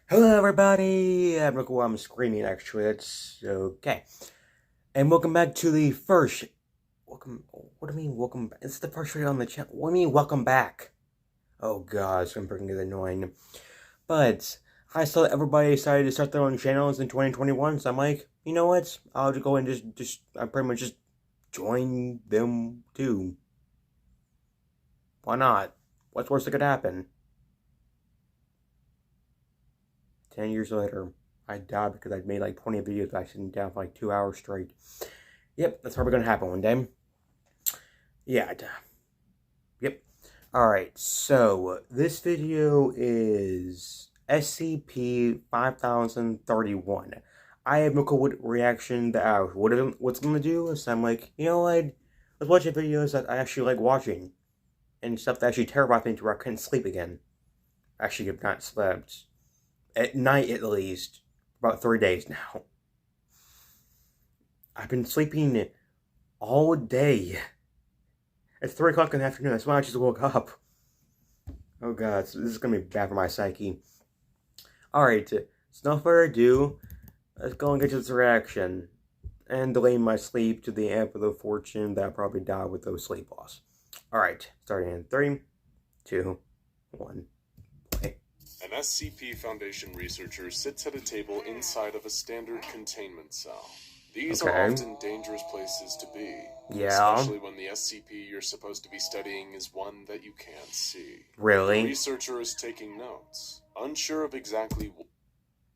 Hello, everybody! I'm screaming, actually. That's okay. And welcome back to the first. Welcome. What do you mean, welcome back? It's the first video on the channel. What do you mean, welcome back? Oh, God, it's gonna freaking get annoying. But I saw that everybody decided to start their own channels in 2021, so I'm like, you know what? I'll just go and I pretty much just join them too. Why not? What's worse that could happen? 10 years later, I died because I'd made like 20 videos by sitting down for like 2 hours straight. Yep, that's probably gonna happen one day. Yeah, yep. Alright, so this video is SCP-5031. I have no clue what reaction that I what's gonna do, so I'm like, you know what? Let's watch the videos that I actually like watching. And stuff that actually terrified me to where I couldn't sleep again. Actually, I've not slept. At night, at least. About 3 days now. I've been sleeping all day. It's 3 o'clock in the afternoon. That's why I just woke up. Oh god, so this is gonna be bad for my psyche. Alright, so no further ado, let's go and get to this reaction. And delay my sleep to the amp of the fortune that I probably die with those sleep loss. Alright, starting in 3, 2, 1, play. An SCP Foundation researcher sits at a table inside of a standard containment cell. These are often dangerous places to be. Yeah. Especially when the SCP you're supposed to be studying is one that you can't see. Really? The researcher is taking notes, unsure of exactly what.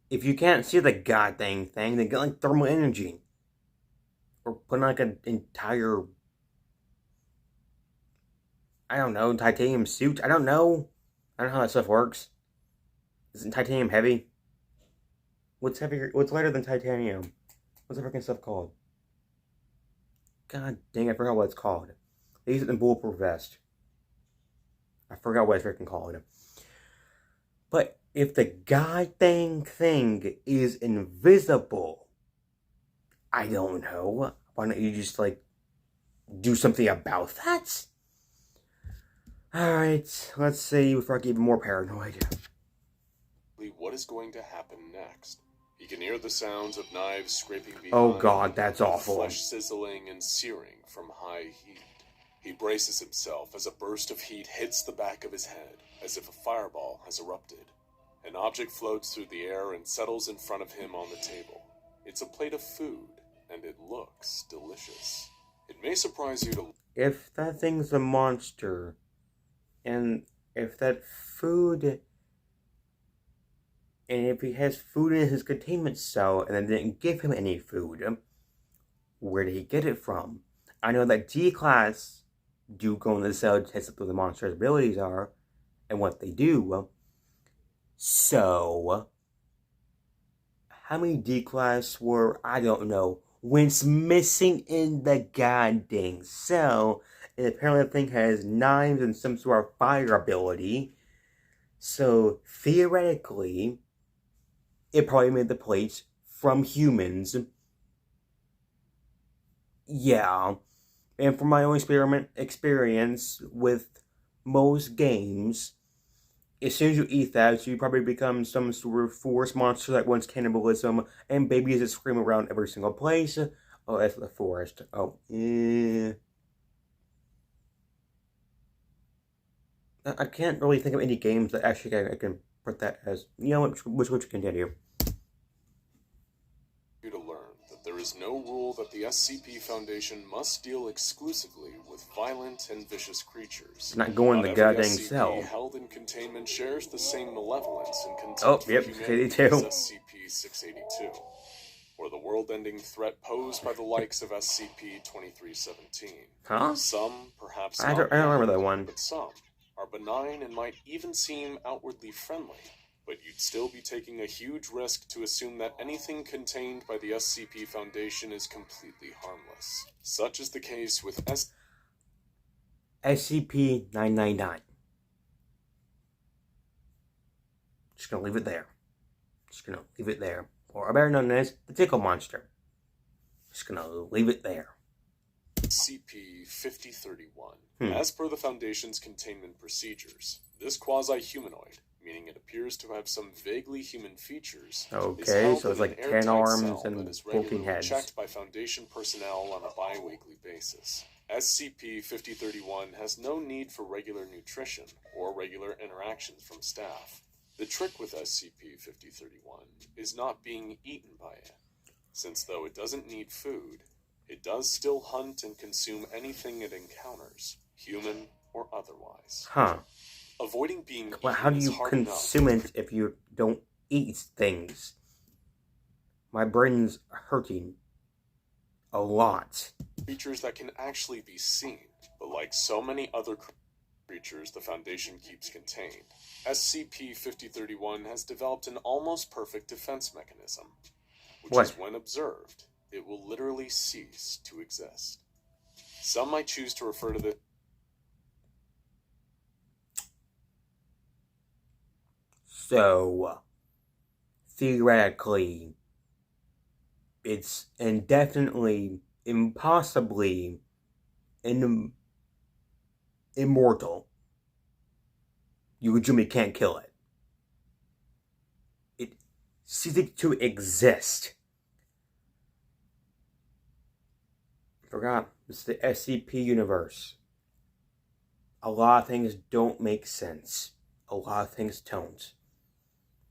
If you can't see the goddamn thing, then get like thermal energy. Or put like an entire, I don't know, titanium suit. I don't know. I don't know how that stuff works. Isn't titanium heavy? What's heavier? What's lighter than titanium? What's the freaking stuff called? God dang, I forgot what it's called. They use it in bulletproof vest. I forgot what it's freaking called. But if the goddamn thing is invisible, I don't know. Why don't you just like do something about that? Alright, let's see before I get even more paranoid. What is going to happen next? He can hear the sounds of knives scraping behind. Oh god, that's awful. Flesh sizzling and searing from high heat. He braces himself as a burst of heat hits the back of his head, as if a fireball has erupted. An object floats through the air and settles in front of him on the table. It's a plate of food, and it looks delicious. It may surprise you to... If that thing's a monster, and if that food... And if he has food in his containment cell and then didn't give him any food, where did he get it from? I know that G-Class do go in the cell to test what the monster's abilities are and what they do. So, how many D-Class were, I don't know, went missing in the goddamn cell? And apparently the thing has knives and some sort of fire ability. So, theoretically, it probably made the plates from humans. Yeah. And from my own experience with most games, as soon as you eat that, you probably become some sort of forest monster that wants cannibalism, and babies that scream around every single place. Oh, that's the forest. Oh, I can't really think of any games that actually I can put that as, you know, which continue. To learn that there is no rule that the SCP Foundation must deal exclusively with violent and vicious creatures. Not going the goddamn cell. SCP held in containment shares the same malevolence and contempt for humanity 682. as SCP-682, or the world-ending threat posed by the likes of SCP-2317. Huh? Some, perhaps I don't remember that one. But some are benign and might even seem outwardly friendly. But you'd still be taking a huge risk to assume that anything contained by the SCP Foundation is completely harmless. Such is the case with SCP-999. Just gonna leave it there. Just gonna leave it there. Or better known as the Tickle Monster. Just gonna leave it there. SCP-5031. As per the Foundation's containment procedures, this quasi-humanoid, meaning it appears to have some vaguely human features. Okay, so it's like 10 arms and 14 heads. Checked by Foundation personnel on a bi-weekly basis. SCP-5031 has no need for regular nutrition or regular interactions from staff. The trick with SCP-5031 is not being eaten by it, since though it doesn't need food, it does still hunt and consume anything it encounters, human or otherwise. Huh. Avoiding being Well, eaten how do is you hard consume enough. it if you don't eat things? My brain's hurting a lot. Creatures that can actually be seen, but like so many other creatures the Foundation keeps contained, SCP-5031 has developed an almost perfect defense mechanism, which is when observed, it will literally cease to exist. Some might choose to refer to this. So, theoretically, it's indefinitely, impossibly, immortal. You legitimately can't kill it. It ceases to exist. Forgot, it's the SCP universe. A lot of things don't make sense. A lot of things don't.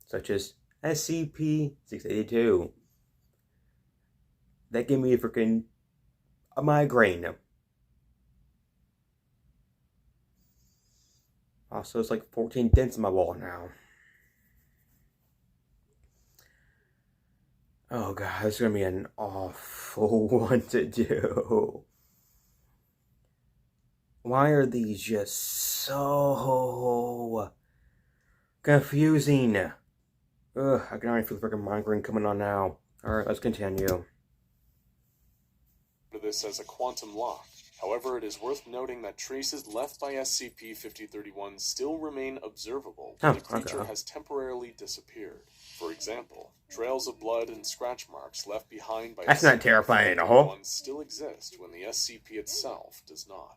Such as SCP-682. That gave me a migraine. Also, it's like 14 dents in my wall now. Oh god, this is gonna be an awful one to do. Why are these just so confusing? Ugh, I can already feel the freaking migraine coming on now. Alright, let's continue. This as a quantum lock. However, it is worth noting that traces left by SCP-5031 still remain observable when the creature has temporarily disappeared. For example, trails of blood and scratch marks left behind by That's not terrifying at all. still exist when the SCP itself does not.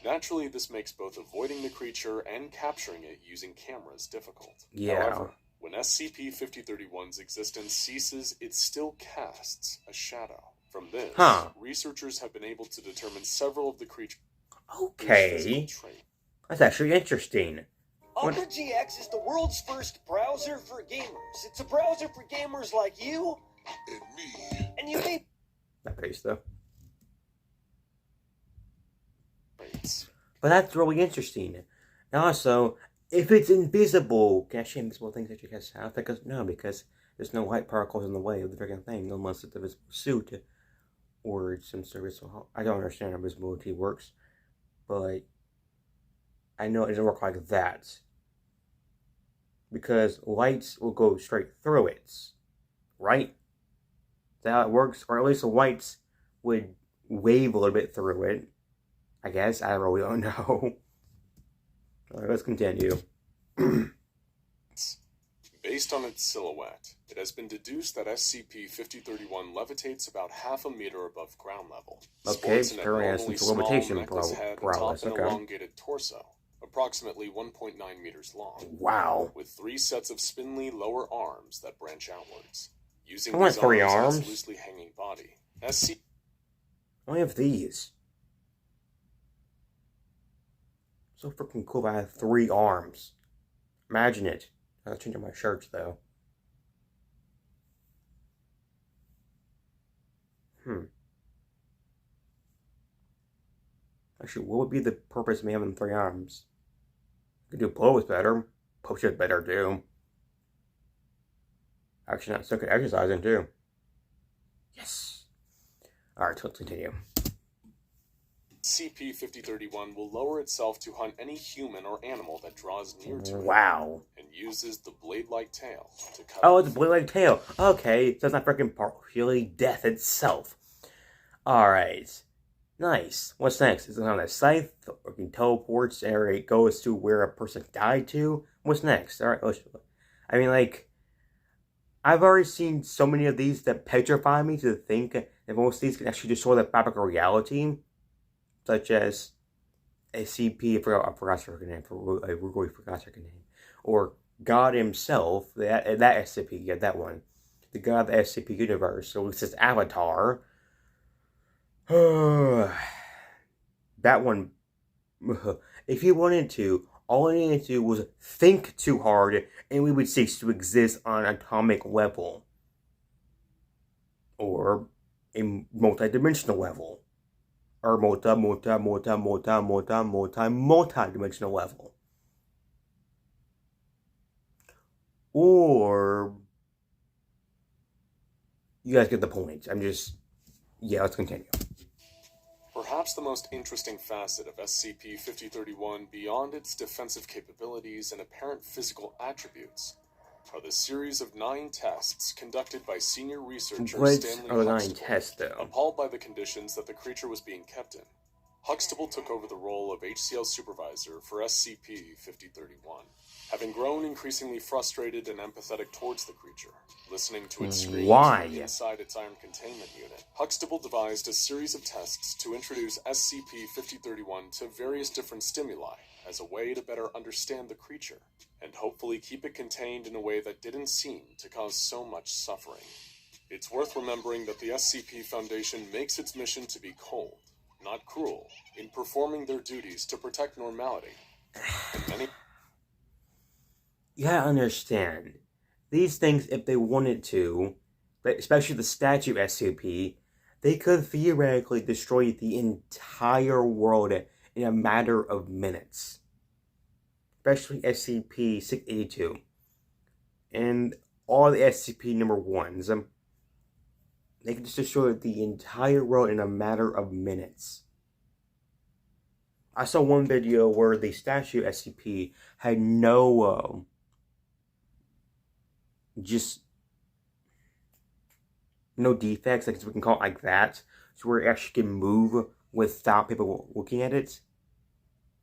Naturally, this makes both avoiding the creature and capturing it using cameras difficult. Yeah. However, when SCP-5031's existence ceases, it still casts a shadow. From this, researchers have been able to determine several of the creature's Okay. That's actually interesting. Aqua GX is the world's first browser for gamers. It's a browser for gamers like you and me. And you may... That face, though. But that's really interesting. And also, if it's invisible, can I show invisible things that you guys have? Because no, because there's no light particles in the way of the freaking thing, unless it's a visible suit or some service. I don't understand how visibility works, but I know it doesn't work like that. Because lights will go straight through it, right? Is that how it works? Or at least the lights would wave a little bit through it. I guess. I really don't know. Alright, let's continue. Based on its silhouette, it has been deduced that SCP-5031 levitates about half a meter above ground level. Okay, it's currently some levitation prowess. An elongated torso, approximately 1.9 meters long. Wow. With 3 sets of spindly lower arms that branch outwards. Using I want these 3 arms arms. as loosely hanging body. I only have these. So freaking cool if I have 3 arms. Imagine it. I'll change my shirts though. Actually, what would be the purpose of me having 3 arms? I could do blows better. Push it better too. Actually, not so good exercising too. Yes. Alright, let's continue. SCP-5031 will lower itself to hunt any human or animal that draws near to it. Wow. And uses the blade-like tail to cut. Oh, it's a blade-like tail. Okay, so it's not freaking partially death itself. Alright. Nice. What's next? Is it on a scythe? Or can teleports or it goes to where a person died to? What's next? Alright, I mean, like, I've already seen so many of these that petrify me to think that most of these can actually destroy the fabric of reality. Such as SCP, I forgot her name. I really forgot her name. or God himself, that SCP, yeah, that one, the God of the SCP universe, so it's his avatar. That one, if he wanted to, all he needed to do was think too hard, and we would cease to exist on an atomic level. Or a multi-dimensional level. Or multi-dimensional level. Or, you guys get the point. Yeah, let's continue. Perhaps the most interesting facet of SCP-5031 beyond its defensive capabilities and apparent physical attributes are the series of 9 tests conducted by senior researcher Stanley What are the 9 Huxtable, tests, though? appalled by the conditions that the creature was being kept in. Huxtable took over the role of HCL supervisor for SCP-5031, having grown increasingly frustrated and empathetic towards the creature, listening to its screams from inside its iron containment unit. Huxtable devised a series of tests to introduce SCP-5031 to various different stimuli as a way to better understand the creature, and hopefully keep it contained in a way that didn't seem to cause so much suffering. It's worth remembering that the SCP Foundation makes its mission to be cold, not cruel, in performing their duties to protect normality. You gotta understand, these things, if they wanted to, especially the statue SCP, they could theoretically destroy the entire world in a matter of minutes. Especially SCP-682. And all the SCP number 1s. They could just destroy the entire world in a matter of minutes. I saw one video where the statue SCP had no, no defects, like we can call it like that, so where it actually can move without people looking at it,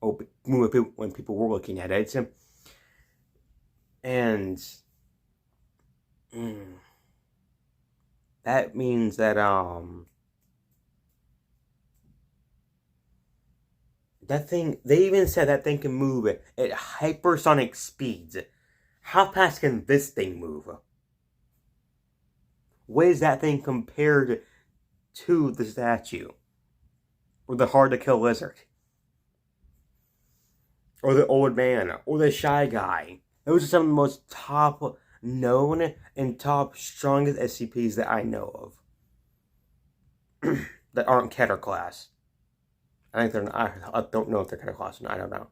or move when people were looking at it, and that means that that thing, they even said that thing can move at hypersonic speeds. How fast can this thing move? What is that thing compared to the statue? Or the hard-to-kill lizard? Or the old man? Or the shy guy? Those are some of the most top-known and top-strongest SCPs that I know of. That aren't Keter class. I don't know if they're Keter class or not, I don't know.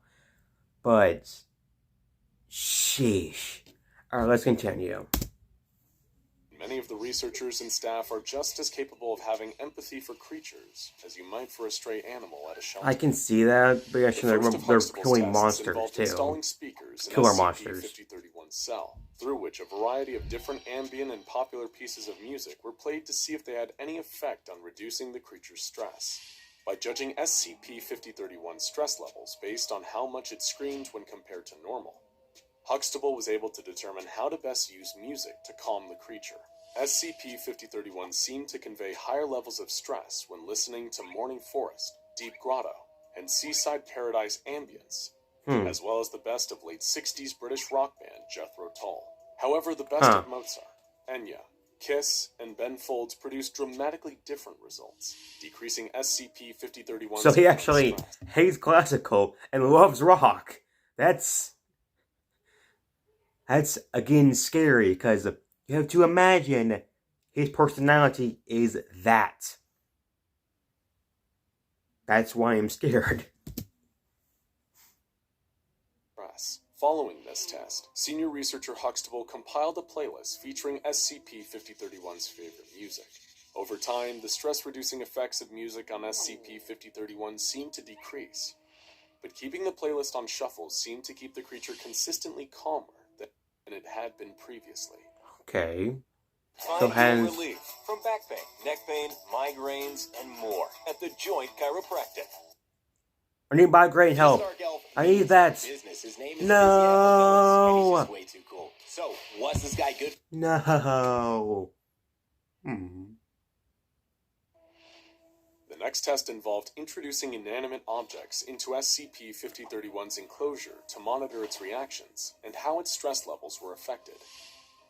But, sheesh. Alright, let's continue. Many of the researchers and staff are just as capable of having empathy for creatures as you might for a stray animal at a shelter. I can see that, but actually they're killing monsters too. Killer monsters. SCP-5031 cell, through which a variety of different ambient and popular pieces of music were played to see if they had any effect on reducing the creature's stress. By judging SCP-5031 stress levels based on how much it screamed when compared to normal, Huxtable was able to determine how to best use music to calm the creature. SCP-5031 seemed to convey higher levels of stress when listening to Morning Forest, Deep Grotto, and Seaside Paradise ambience, as well as the best of late 60s British rock band Jethro Tull. However, the best of Mozart, Enya, Kiss, and Ben Folds produced dramatically different results, decreasing SCP-5031's So he actually hates classical and loves rock. That's again scary, because you have to imagine his personality is that. That's why I'm scared. Following this test, senior researcher Huxtable compiled a playlist featuring SCP-5031's favorite music. Over time, the stress-reducing effects of music on SCP-5031 seemed to decrease, but keeping the playlist on shuffle seemed to keep the creature consistently calmer than it had been previously. Okay. So relief from back pain, neck pain, migraines, and more at the Joint Chiropractic. I need migraine help. I need that. His name is No. He's way too cool. So, what's this guy good? No. The next test involved introducing inanimate objects into SCP-5031's enclosure to monitor its reactions and how its stress levels were affected.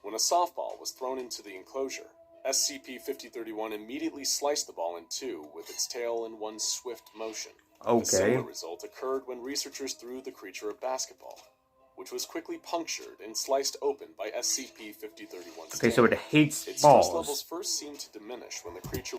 When a softball was thrown into the enclosure, SCP-5031 immediately sliced the ball in two with its tail in one swift motion. Okay. A similar result occurred when researchers threw the creature a basketball, which was quickly punctured and sliced open by SCP-5031's Okay, tail. so it hates its balls. stress levels first seemed to diminish when the creature...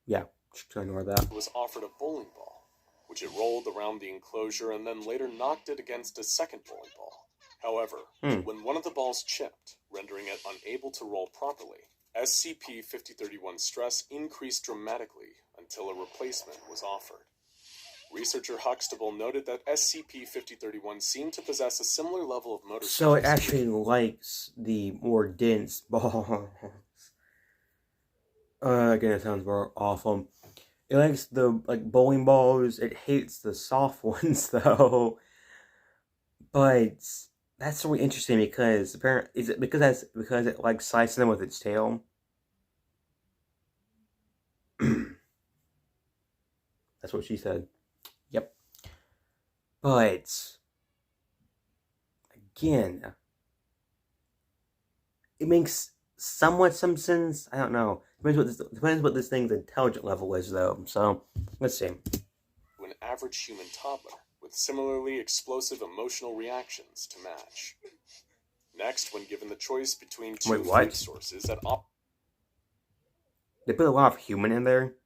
Yeah, just ignore that. was offered a bowling ball, which it rolled around the enclosure and then later knocked it against a second bowling ball. However, when one of the balls chipped, rendering it unable to roll properly, SCP-5031's stress increased dramatically until a replacement was offered. Researcher Huxtable noted that SCP-5031 seemed to possess a similar level of motor So it skills. actually likes the more dense balls. Again, it sounds more awful. It likes the bowling balls. It hates the soft ones though. But that's really interesting because apparently because it likes slicing them with its tail. That's what she said. Yep. But again, it makes somewhat some sense. I don't know. Depends what this thing's intelligent level is, though. So let's see. An average human toddler with similarly explosive emotional reactions to match. Next, when given the choice between two food sources that they put a lot of human in there.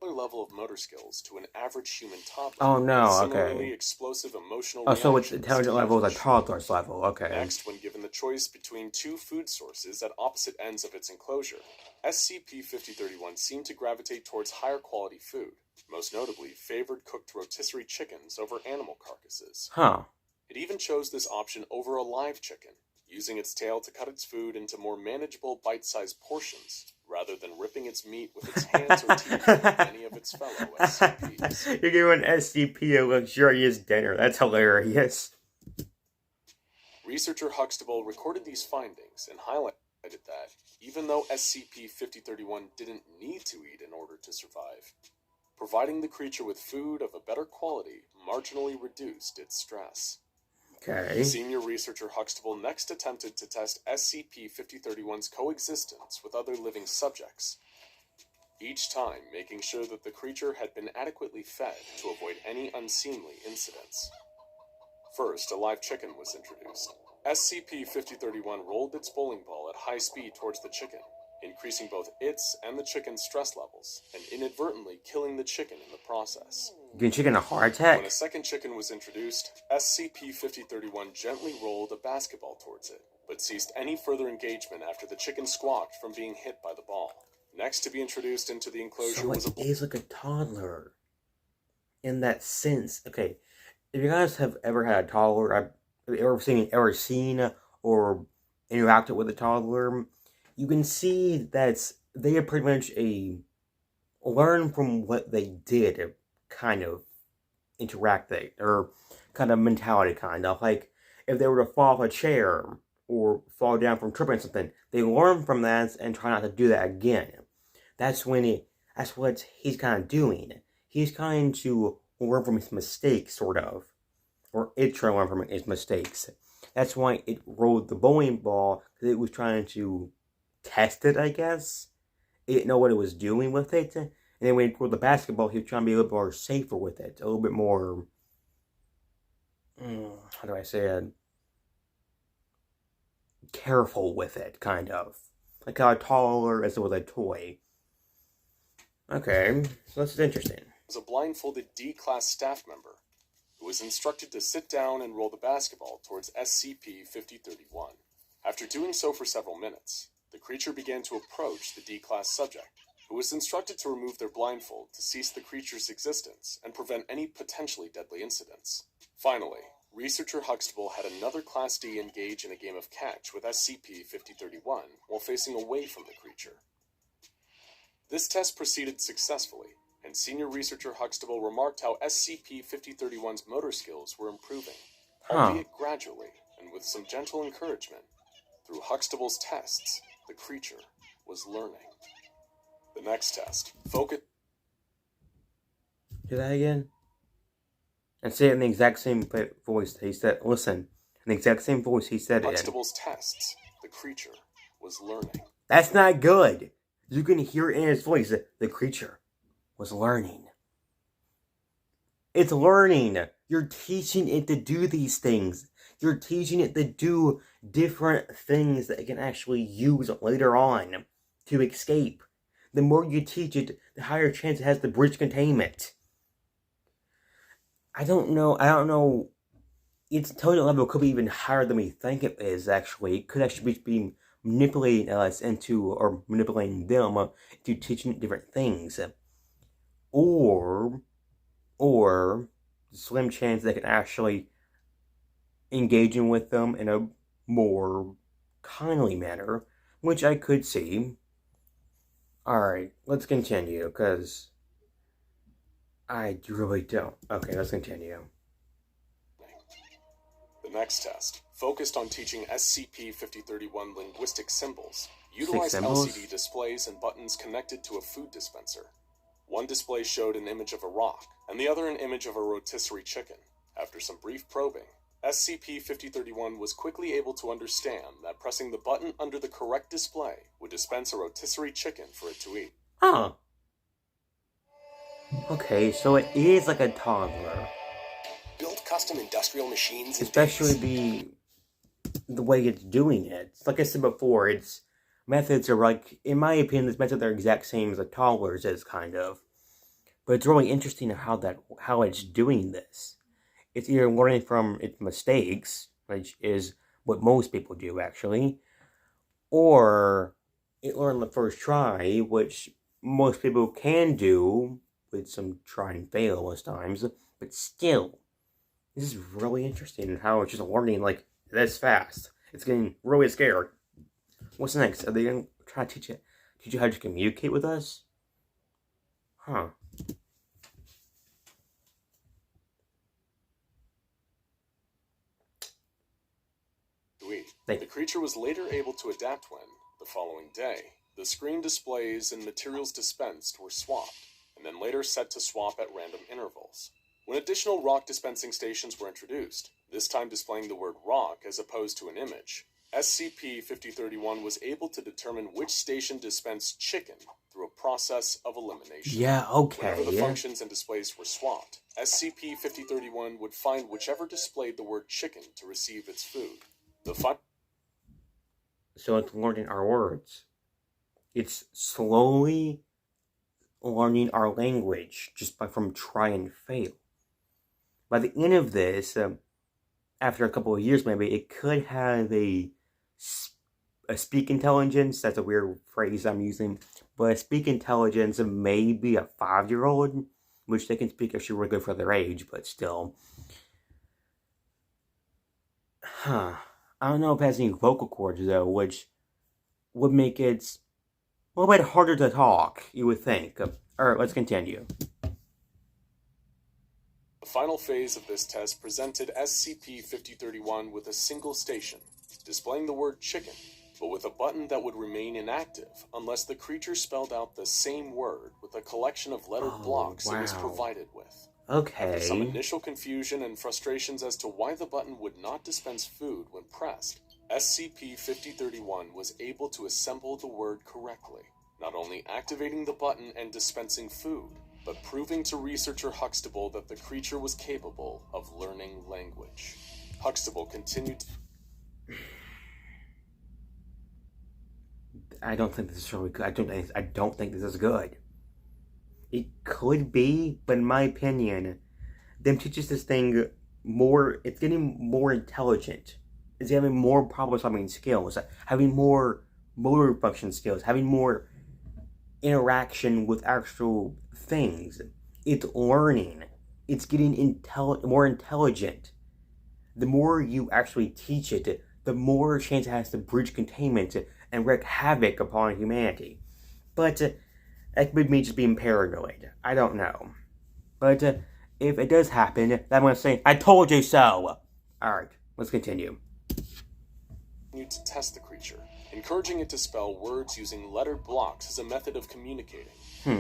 Level of motor skills to an average human toddler. Oh no, similarly explosive emotional so its intelligent level is a toddler's level, okay. Next, when given the choice between two food sources at opposite ends of its enclosure, SCP-5031 seemed to gravitate towards higher quality food, most notably favored cooked rotisserie chickens over animal carcasses. It even chose this option over a live chicken, using its tail to cut its food into more manageable bite-sized portions, rather than ripping its meat with its hands or teeth like many of its fellow SCPs. You're giving SCP a luxurious dinner. That's hilarious. Researcher Huxtable recorded these findings and highlighted that, even though SCP-5031 didn't need to eat in order to survive, providing the creature with food of a better quality marginally reduced its stress. Okay. Senior researcher Huxtable next attempted to test SCP-5031's coexistence with other living subjects, each time making sure that the creature had been adequately fed to avoid any unseemly incidents. First, a live chicken was introduced. SCP-5031 rolled its bowling ball at high speed towards the chicken, increasing both its and the chicken's stress levels, and inadvertently killing the chicken in the process. Giving chicken a heart attack? When a second chicken was introduced, SCP-5031 gently rolled a basketball towards it, but ceased any further engagement after the chicken squawked from being hit by the ball. Next to be introduced into the enclosure was it is like a toddler. In that sense. Okay, if you guys have ever had a toddler, ever seen or interacted with a toddler, you can see that they are pretty much learn from what they did kind of interacting, or kind of mentality, kind of. Like, if they were to fall off a chair, or fall down from tripping something, they learn from that and try not to do that again. That's what he's kind of doing. He's trying to learn from his mistakes, sort of. Or it trying to learn from his mistakes. That's why it rolled the bowling ball, because it was trying to test it, I guess. It didn't know what it was doing with it. And then when it rolled the basketball, he was trying to be a little more safer with it. A little bit more... how do I say it? Careful with it, kind of. Like how a toddler as with a toy. Okay, so this is interesting. Was a blindfolded D-Class staff member who was instructed to sit down and roll the basketball towards SCP-5031. After doing so for several minutes, the creature began to approach the D-Class subject, who was instructed to remove their blindfold to cease the creature's existence and prevent any potentially deadly incidents. Finally, researcher Huxtable had another Class D engage in a game of catch with SCP-5031 while facing away from the creature. This test proceeded successfully, and and senior researcher Huxtable remarked how SCP-5031's motor skills were improving, albeit gradually and with some gentle encouragement. Through Huxtable's tests, the creature was learning. The next test, focus... Do that again? And say it in the exact same voice he said. Listen, in the exact same voice he said it in. Huxtable's tests, the creature was learning. That's not good. You can hear it in his voice. The creature was learning. It's learning. You're teaching it to do these things. You're teaching it to do different things that it can actually use later on to escape. The more you teach it, the higher chance it has to breach containment. I don't know. Its intelligence level could be even higher than we think it is, actually. It could actually be manipulating us into, or manipulating them into teaching it different things. Or slim chance they can actually engaging with them in a more kindly manner, which I could see. Alright, let's continue, because I really don't. Okay, let's continue. The next test, focused on teaching SCP-5031 linguistic symbols, utilized LCD displays and buttons connected to a food dispenser. One display showed an image of a rock, and the other an image of a rotisserie chicken. After some brief probing, SCP-5031 was quickly able to understand that pressing the button under the correct display would dispense a rotisserie chicken for it to eat. Huh. Okay, so it is like a toddler. Build custom industrial machines. Especially the way it's doing it. Like I said before, its methods are like, in my opinion, its methods are exact same as a toddler's is, kind of. But it's really interesting how it's doing this. It's either learning from its mistakes, which is what most people do, actually, or it learned the first try, which most people can do, with some try and fail most times, but still, this is really interesting in how it's just learning like this fast. It's getting really scared. What's next? Are they gonna try to teach you how to communicate with us? Huh. The creature was later able to adapt when, the following day, the screen displays and materials dispensed were swapped, and then later set to swap at random intervals. When additional rock dispensing stations were introduced, this time displaying the word rock as opposed to an image, SCP-5031 was able to determine which station dispensed chicken through a process of elimination. Yeah, okay. Whenever the functions and displays were swapped, SCP-5031 would find whichever displayed the word chicken to receive its food. So it's learning our words. It's slowly learning our language just from try and fail. By the end of this, after a couple of years maybe, it could have a speak intelligence. That's a weird phrase I'm using. But a speak intelligence of maybe a 5-year-old, which they can speak actually really good for their age, but still. I don't know if it has any vocal cords, though, which would make it a little bit harder to talk, you would think. Alright, let's continue. The final phase of this test presented SCP-5031 with a single station, displaying the word chicken, but with a button that would remain inactive unless the creature spelled out the same word with a collection of lettered blocks it was provided with. Okay. After some initial confusion and frustrations as to why the button would not dispense food when pressed, SCP-5031 was able to assemble the word correctly, not only activating the button and dispensing food, but proving to researcher Huxtable that the creature was capable of learning language. Huxtable continued to... I don't think this is really good. I don't think this is good. It could be, but in my opinion, them teaches this thing more. It's getting more intelligent. It's having more problem-solving skills, having more motor function skills, having more interaction with actual things. It's learning. It's getting more intelligent. The more you actually teach it, the more chance it has to breach containment and wreak havoc upon humanity. But That could be me just being paranoid. I don't know. But if it does happen, then I'm going to say, I told you so. Alright, let's continue. To test the creature, encouraging it to spell words using lettered blocks as a method of communicating.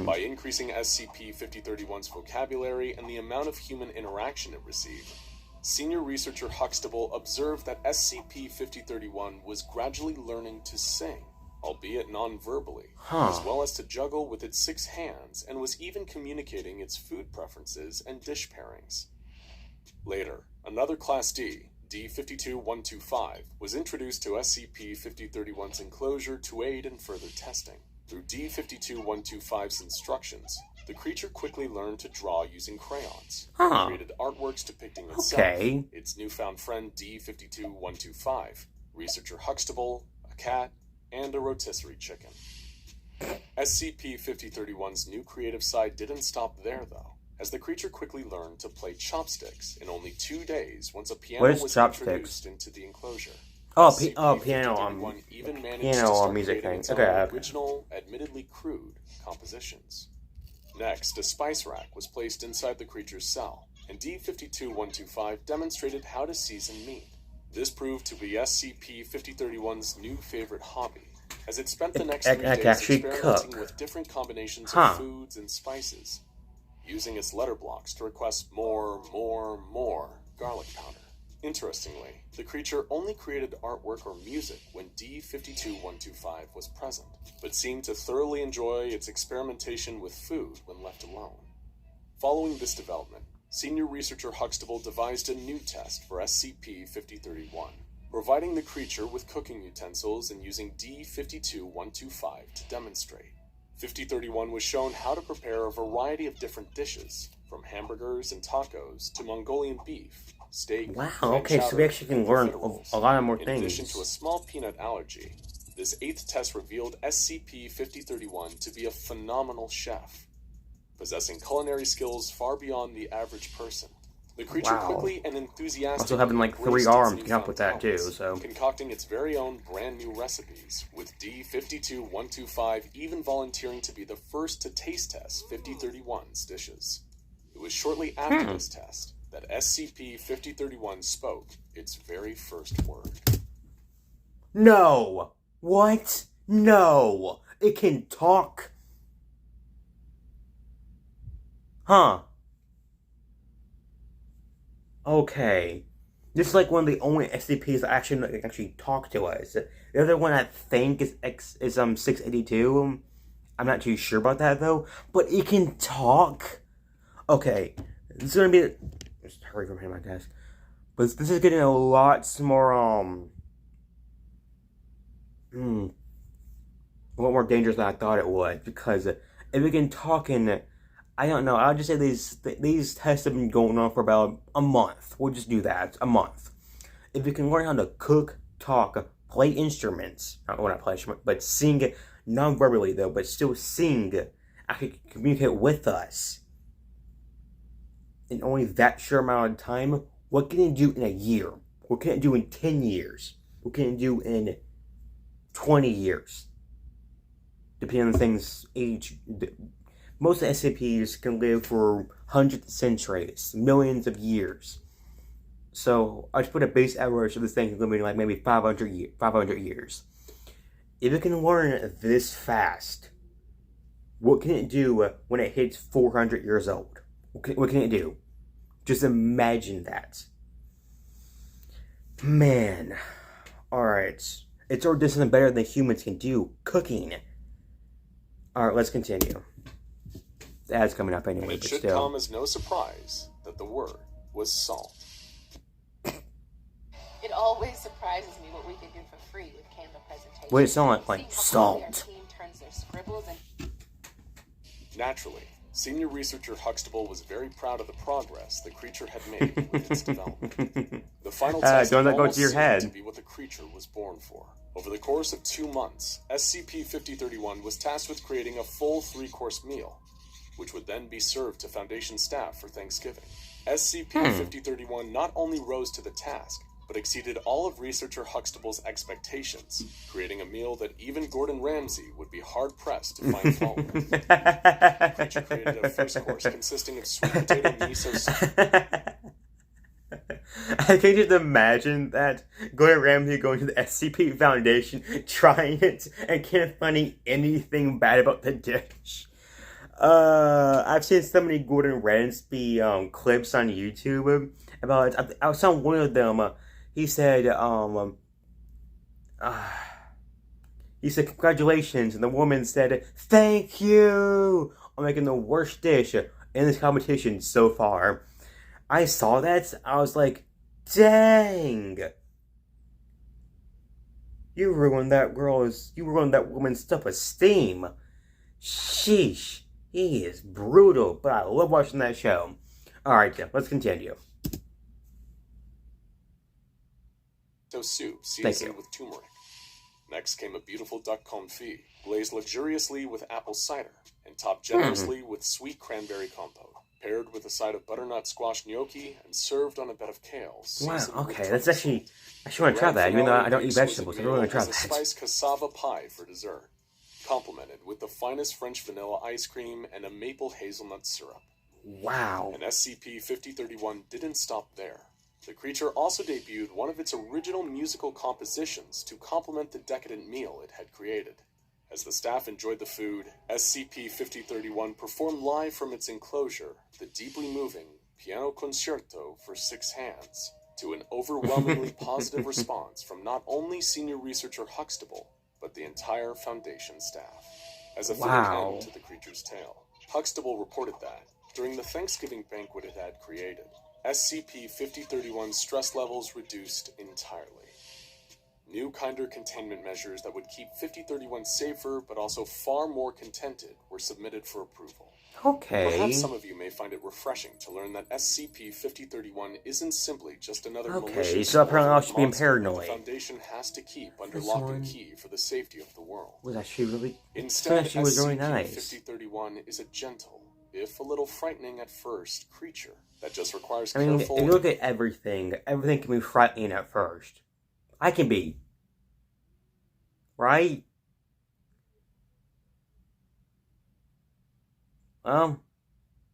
By increasing SCP-5031's vocabulary and the amount of human interaction it received, senior researcher Huxtable observed that SCP-5031 was gradually learning to sing, albeit non-verbally, as well as to juggle with its 6 hands, and was even communicating its food preferences and dish pairings. Later, another Class D, D-52125, was introduced to SCP-5031's enclosure to aid in further testing. Through D-52125's instructions, the creature quickly learned to draw using crayons, created artworks depicting itself, its newfound friend D-52125, researcher Huxtable, a cat, and a rotisserie chicken. SCP-5031's new creative side didn't stop there, though, as the creature quickly learned to play chopsticks in only 2 days once a piano was introduced into the enclosure. Piano music thing. Okay. Original, admittedly crude compositions. Next, a spice rack was placed inside the creature's cell, and D-52125 demonstrated how to season meat. This proved to be SCP-5031's new favorite hobby, as it spent the next 3 days experimenting with different combinations of foods and spices, using its letter blocks to request more garlic powder. Interestingly, the creature only created artwork or music when D-52125 was present, but seemed to thoroughly enjoy its experimentation with food when left alone. Following this development, senior researcher Huxtable devised a new test for SCP-5031, providing the creature with cooking utensils and using D-52125 to demonstrate. 5031 was shown how to prepare a variety of different dishes, from hamburgers and tacos to Mongolian beef, steak. Wow, okay, so we actually can learn a lot more things. In addition to a small peanut allergy, this 8th test revealed SCP-5031 to be a phenomenal chef, possessing culinary skills far beyond the average person. The creature quickly and enthusiastically also having like 3 arms can help with that too, so concocting its very own brand new recipes, with D-52125 even volunteering to be the first to taste test 5031's dishes. It was shortly after this test that SCP-5031 spoke its very first word. No! What? No! It can talk? Huh. Okay. This is like one of the only SCPs that actually talk to us. The other one I think is 682. I'm not too sure about that though. But it can talk? Okay. This is gonna be... Just hurry from him, I guess. But this is getting a lot more, a lot more dangerous than I thought it would. Because if it can talk in... I don't know. I'll just say these tests have been going on for about a month. We'll just do that. A month. If you can learn how to cook, talk, play instruments. Not play instruments, but sing non-verbally though, but still sing. Actually communicate with us. In only that short amount of time, what can it do in a year? What can it do in 10 years? What can it do in 20 years? Depending on the thing's age... Most SCPs can live for hundreds of centuries, millions of years. So I just put a base average of this thing living like maybe 500 years. If it can learn this fast, what can it do when it hits 400 years old? What can it do? Just imagine that. Man. Alright. It's already something better than humans can do. Cooking. Alright, let's continue. The ad's coming up anyway, and it but should still. come as no surprise that the word was salt. It always surprises me what we can do for free with candle presentations. What does it sound like salt? Our team turns their scribbles and... Naturally, senior researcher Huxtable was very proud of the progress the creature had made with its development. The final test don't let go almost to your seemed head. to be what the creature was born for. Over the course of 2 months, SCP-5031 was tasked with creating a full 3-course meal, which would then be served to Foundation staff for Thanksgiving. SCP-5031 not only rose to the task, but exceeded all of researcher Huxtable's expectations, creating a meal that even Gordon Ramsay would be hard-pressed to find fault with. The creature created a first course consisting of sweet potato miso soup. I can just imagine that Gordon Ramsay going to the SCP Foundation, trying it, and can't find anything bad about the dish. I've seen so many Gordon Ramsay clips on YouTube about it. I saw one of them. He said congratulations, and the woman said thank you on making the worst dish in this competition so far. I saw that, I was like, dang! You ruined that woman's self-esteem. Sheesh, he is brutal, but I love watching that show. Alright, then, let's continue. So soup seasoned with turmeric. Next came a beautiful duck confit, glazed luxuriously with apple cider, and topped generously with sweet cranberry compote. Paired with a side of butternut squash gnocchi and served on a bed of kale. Wow, okay, that's actually... I actually want to try that, even though I don't eat vegetables. I really want to try that. Spiced cassava pie for dessert, complemented with the finest French vanilla ice cream and a maple hazelnut syrup. Wow. And SCP-5031 didn't stop there. The creature also debuted one of its original musical compositions to complement the decadent meal it had created. As the staff enjoyed the food, SCP-5031 performed live from its enclosure the deeply moving Piano Concerto for 6 hands, to an overwhelmingly positive response from not only senior researcher Huxtable, but the entire Foundation staff. As a fitting end to the creature's tale, Huxtable reported that, during the Thanksgiving banquet it had created, SCP-5031's stress levels reduced entirely. New, kinder containment measures that would keep 5031 safer but also far more contented were submitted for approval. Okay. Perhaps some of you may find it refreshing to learn that SCP-5031 isn't simply just another malicious so apparently I should be monster paranoid. that the Foundation has to keep under lock and key for the safety of the world. Was actually really... Instead, she was really nice. SCP-5031 is a gentle, if a little frightening at first, creature that just requires careful... if you look at everything can be frightening at first. I can be. Right?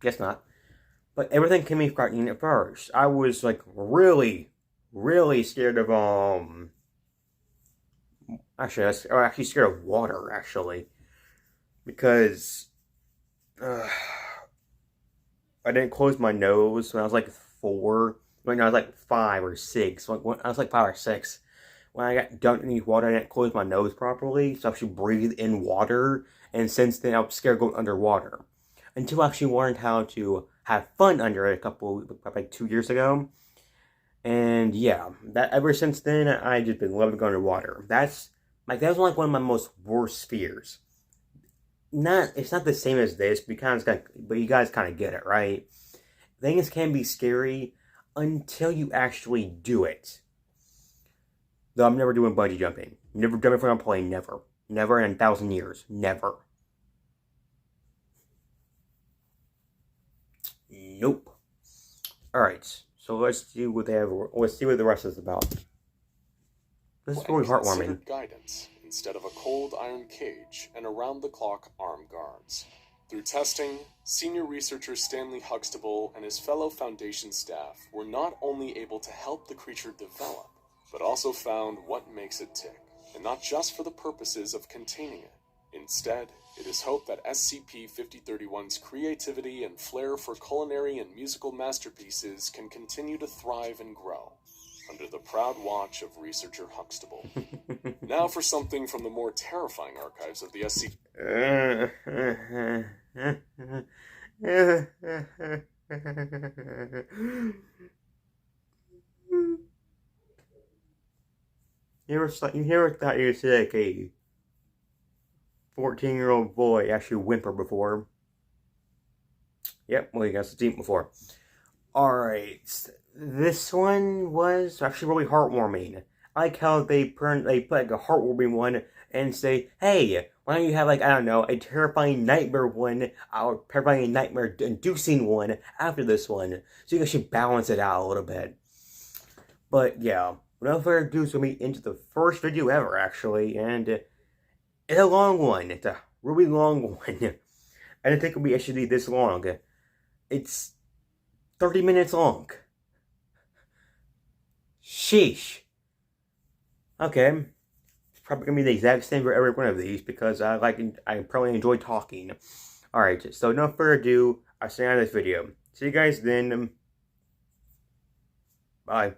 Guess not. But everything can be frightening at first. I was, like, really, really scared of, actually, I was actually scared of water, actually. Because, I didn't close my nose when I was, like, 4. When I was, like, 5 or 6. When I was, like, 5 or 6. When I got dunked underneath water, I didn't close my nose properly, so I actually breathed in water, and since then I was scared going underwater. Until I actually learned how to have fun under it like 2 years ago. And yeah, ever since then, I just been loving going underwater. That was like one of my most worst fears. It's not the same as this, but you guys kind of get it, right? Things can be scary until you actually do it. Though I'm never doing bungee jumping. Never jumping from a plane, never. Never in 1,000 years. Never. Nope. Alright, so let's see what the rest is about. This is really heartwarming. Guidance instead of a cold iron cage and around-the-clock armed guards. Through testing, senior researcher Stanley Huxtable and his fellow Foundation staff were not only able to help the creature develop, but also found what makes it tick, and not just for the purposes of containing it. Instead, it is hoped that SCP-5031's creativity and flair for culinary and musical masterpieces can continue to thrive and grow, under the proud watch of researcher Huxtable. Now for something from the more terrifying archives of the SCP. You ever thought you was like a 14-year-old boy actually whimper before? Yep, well, you guys have seen it before. Alright, this one was actually really heartwarming. I like how they put like a heartwarming one and say, hey, why don't you have like, I don't know, a terrifying nightmare one, or terrifying nightmare-inducing one after this one, so you can actually balance it out a little bit. But yeah, without further ado, so we into the first video ever, actually, and it's a long one. It's a really long one. I didn't think it would be actually this long. It's 30 minutes long. Sheesh. Okay. It's probably gonna be the exact same for every one of these because I probably enjoy talking. Alright, so no further ado, I'll see you on this video. See you guys then. Bye.